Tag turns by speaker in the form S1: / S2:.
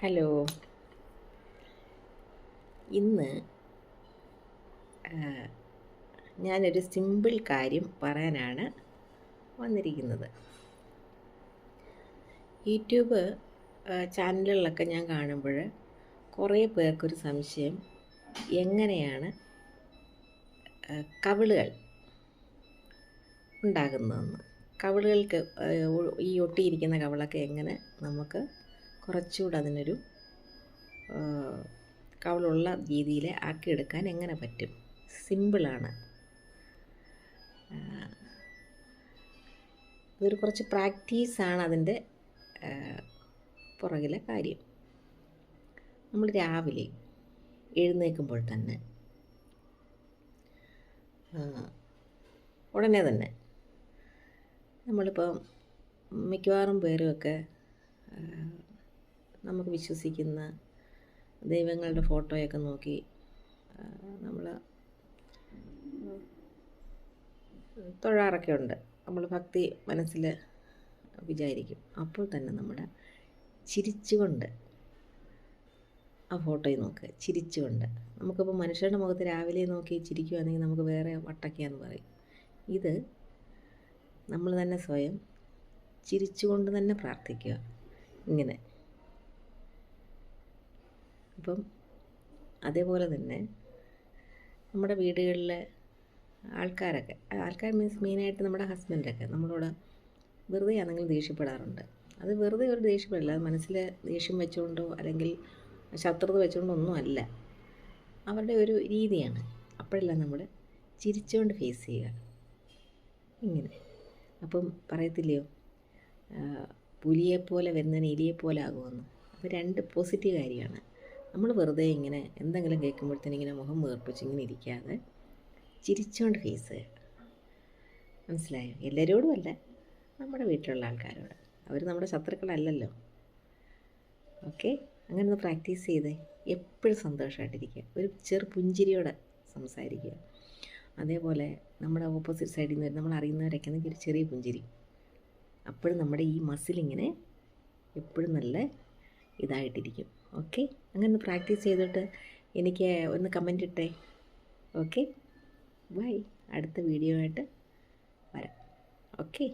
S1: Hello. ഇന്ന് ഞാനൊരു simple കാര്യം പറയാനാണ് വന്നിരിക്കുന്നത്. യൂട്യൂബ് ചാനലുകളിലൊക്കെ ഞാൻ കാണുമ്പോൾ കുറേ പേർക്കൊരു സംശയം, എങ്ങനെയാണ് കവിളുകൾ ഉണ്ടാകുന്നതെന്ന്. കവിളുകൾക്ക് ഈ ഒട്ടിയിരിക്കുന്ന കവിളൊക്കെ എങ്ങനെ നമുക്ക് കുറച്ചുകൂടെ അതിനൊരു കവിളുള്ള രീതിയിൽ ആക്കിയെടുക്കാൻ എങ്ങനെ പറ്റും? സിമ്പിളാണ്. ഇതൊരു കുറച്ച് പ്രാക്ടീസാണ് അതിൻ്റെ പുറകിലെ കാര്യം. നമ്മൾ രാവിലെ എഴുന്നേൽക്കുമ്പോൾ തന്നെ ഉടനെ തന്നെ നമ്മളിപ്പം മിക്കവാറും പേരുമൊക്കെ നമുക്ക് വിശ്വസിക്കുന്ന ദൈവങ്ങളുടെ ഫോട്ടോയൊക്കെ നോക്കി നമ്മൾ തൊഴാറൊക്കെ ഉണ്ട്. നമ്മൾ ഭക്തി മനസ്സിൽ വിചാരിക്കും. അപ്പോൾ തന്നെ നമ്മുടെ ചിരിച്ചുകൊണ്ട് ആ ഫോട്ടോയിൽ നോക്കുക, ചിരിച്ചുകൊണ്ട്. നമുക്കിപ്പോൾ മനുഷ്യരുടെ മുഖത്ത് രാവിലെ നോക്കി ചിരിക്കുകയാണെങ്കിൽ നമുക്ക് വേറെ വട്ടൊക്കെയാന്ന് പറയും. ഇത് നമ്മൾ തന്നെ സ്വയം ചിരിച്ചുകൊണ്ട് തന്നെ പ്രാർത്ഥിക്കുക ഇങ്ങനെ. അപ്പം അതേപോലെ തന്നെ നമ്മുടെ വീടുകളിലെ ആൾക്കാർ മീൻസ് മെയിനായിട്ട് നമ്മുടെ ഹസ്ബൻഡൊക്കെ നമ്മളോട് വെറുതെ ആണെങ്കിലും ദേഷ്യപ്പെടാറുണ്ട്. അത് വെറുതെ ഒരു ദേഷ്യപ്പെടില്ല, അത് മനസ്സിൽ ദേഷ്യം വെച്ചുകൊണ്ടോ അല്ലെങ്കിൽ ശത്രുത വെച്ചുകൊണ്ടോ ഒന്നും അല്ല, അവരുടെ ഒരു രീതിയാണ്. അപ്പോഴെല്ലാം നമ്മൾ ചിരിച്ചുകൊണ്ട് ഫേസ് ചെയ്യുക ഇങ്ങനെ. അപ്പം പറയത്തില്ലയോ, പുലിയെപ്പോലെ വരുന്നതിന് എലിയെപ്പോലെ ആകുമെന്ന്. അത് രണ്ട് പോസിറ്റീവ് കാര്യമാണ്. നമ്മൾ വെറുതെ ഇങ്ങനെ എന്തെങ്കിലും കേൾക്കുമ്പോഴത്തേനും ഇങ്ങനെ മുഖം വീർപ്പിച്ച് ഇങ്ങനെ ഇരിക്കാതെ ചിരിച്ചുകൊണ്ട് ഫേസ് ചെയ്യുക. മനസ്സിലായോ? എല്ലാവരോടും അല്ല, നമ്മുടെ വീട്ടിലുള്ള ആൾക്കാരോട്. അവർ നമ്മുടെ ശത്രുക്കളല്ലല്ലോ. ഓക്കെ, അങ്ങനെ ഒന്ന് പ്രാക്ടീസ് ചെയ്തേ. എപ്പോഴും സന്തോഷമായിട്ടിരിക്കുക, ഒരു ചെറു പുഞ്ചിരിയോടെ സംസാരിക്കുക. അതേപോലെ നമ്മുടെ ഓപ്പോസിറ്റ് സൈഡിൽ നിന്ന് നമ്മൾ അറിയുന്നവരൊക്കെ ആണെങ്കിൽ ഒരു ചെറിയ പുഞ്ചിരി. അപ്പോഴും നമ്മുടെ ഈ മസിലിങ്ങനെ എപ്പോഴും നല്ല ഇതായിട്ടിരിക്കും. ഓക്കെ, അങ്ങനെ പ്രാക്ടീസ് ചെയ്തിട്ട് എനിക്ക് ഒന്ന് കമൻ്റ് ഇട്ടേ. Okay, by. അടുത്ത വീഡിയോ ആയിട്ട് വരാം. ഓക്കെ.